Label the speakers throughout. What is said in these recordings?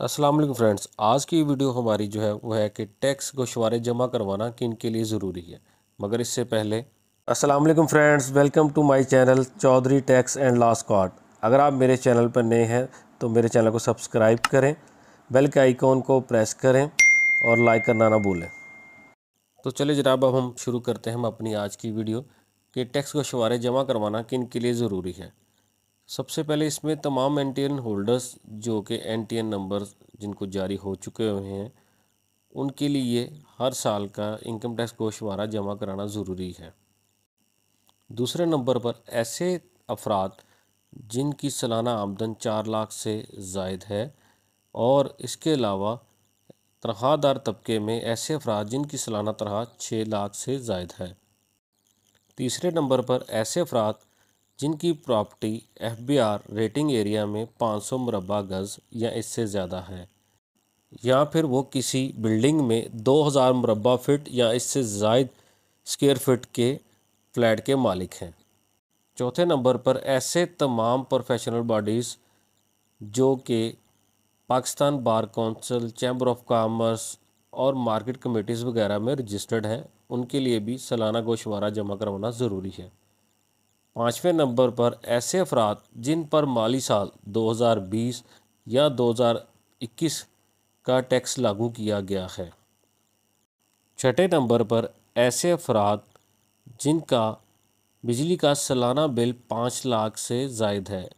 Speaker 1: अस्सलाम वालेकुम फ्रेंड्स। आज की वीडियो हमारी जो है वो है कि टैक्स गोशवारे जमा करवाना किन के लिए ज़रूरी है। मगर इससे पहले अस्सलाम वालेकुम friends, welcome to my channel Chaudhary tax and law squad. अगर आप मेरे चैनल पर नए हैं तो मेरे चैनल को सब्सक्राइब करें, बेल के आइकॉन को प्रेस करें और लाइक करना ना भूलें। तो चलिए जनाब, अब हम शुरू करते हैं हम अपनी आज की वीडियो कि टैक्स गोशवारे जमा करवाना किन के लिए ज़रूरी है। सबसे पहले इसमें तमाम एनटीएन होल्डर्स जो कि एनटीएन नंबर जिनको जारी हो चुके हुए हैं उनके लिए हर साल का इनकम टैक्स गोशवारा जमा कराना ज़रूरी है। दूसरे नंबर पर ऐसे अफराद जिनकी सालाना आमदन 4 लाख से ज़ायद है और इसके अलावा तनख्वाहदार तबके में ऐसे अफराद जिनकी सालाना तनख्वाह 6 लाख से ज़ायद है। तीसरे नंबर पर ऐसे अफराद जिनकी प्रॉपर्टी एफबीआर रेटिंग एरिया में 500 मुरबा गज़ या इससे ज़्यादा है, या फिर वो किसी बिल्डिंग में 2000 मुरबा फिट या इससे ज़ायद स्क्वायर फिट के फ्लैट के मालिक हैं। चौथे नंबर पर ऐसे तमाम प्रोफेशनल बॉडीज़ जो कि Pakistan bar council, chamber of commerce और मार्केट कमेटीज़ वगैरह में रजिस्टर्ड हैं, उनके लिए भी सालाना गोशवारा जमा करवाना ज़रूरी है। पाँचवें नंबर पर ऐसे अफराद जिन पर माली साल 2020 या 2021 का टैक्स लागू किया गया है। छठे नंबर पर ऐसे अफराद जिनका बिजली का सालाना बिल 5 लाख से ज़ायद है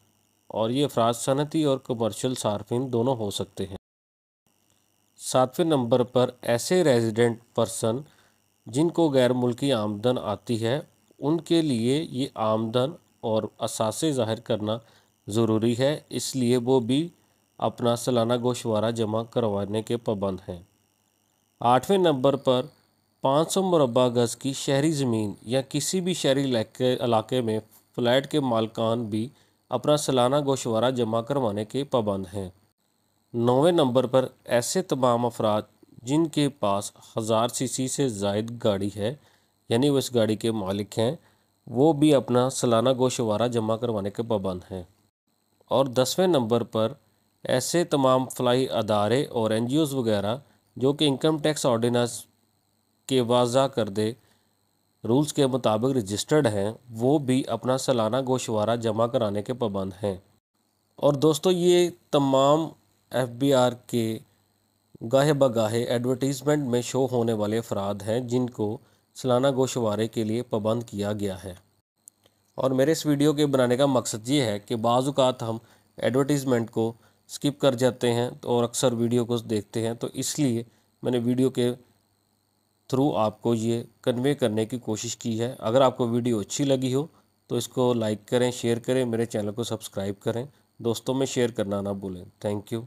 Speaker 1: और ये अफराद सनती और कमर्शियल सार्फिन दोनों हो सकते हैं। सातवें नंबर पर ऐसे रेजिडेंट पर्सन जिनको गैर मुल्की आमदन आती है, उनके लिए ये आमदन और असासे ज़ाहिर करना ज़रूरी है, इसलिए वो भी अपना सालाना गोशवारा जमा करवाने के पाबंद हैं। आठवें नंबर पर 500 मुरबा गज़ की शहरी ज़मीन या किसी भी शहरी इलाके में फ़्लैट के मालकान भी अपना सालाना गोशवारा जमा करवाने के पाबंद हैं। 9वें नंबर पर ऐसे तमाम अफराद जिनके पास 1000 सीसी से ज़ायद गाड़ी है, यानी वो इस गाड़ी के मालिक हैं, वो भी अपना सालाना गोशवारा जमा करवाने के पाबंद हैं। और 10वें नंबर पर ऐसे तमाम फलाही अदारे और एनजीओज़ वगैरह जो कि इनकम टैक्स ऑर्डिनेंस के वाज़ा करदे रूल्स के मुताबिक रजिस्टर्ड हैं, वो भी अपना सालाना गोशवारा जमा कराने के पाबंद हैं। और दोस्तों, ये तमाम एफबीआर के गाहे बगाहे एडवर्टीज़मेंट में शो होने वाले अफराद हैं जिनको सालाना गोशवारे के लिए पाबंद किया गया है। और मेरे इस वीडियो के बनाने का मकसद ये है कि बाज़ औक़ात हम एडवर्टीज़मेंट को स्किप कर जाते हैं और अक्सर वीडियो को देखते हैं, तो इसलिए मैंने वीडियो के थ्रू आपको ये कन्वे करने की कोशिश की है। अगर आपको वीडियो अच्छी लगी हो तो इसको लाइक करें, शेयर करें, मेरे चैनल को सब्सक्राइब करें, दोस्तों में शेयर करना ना भूलें। Thank you.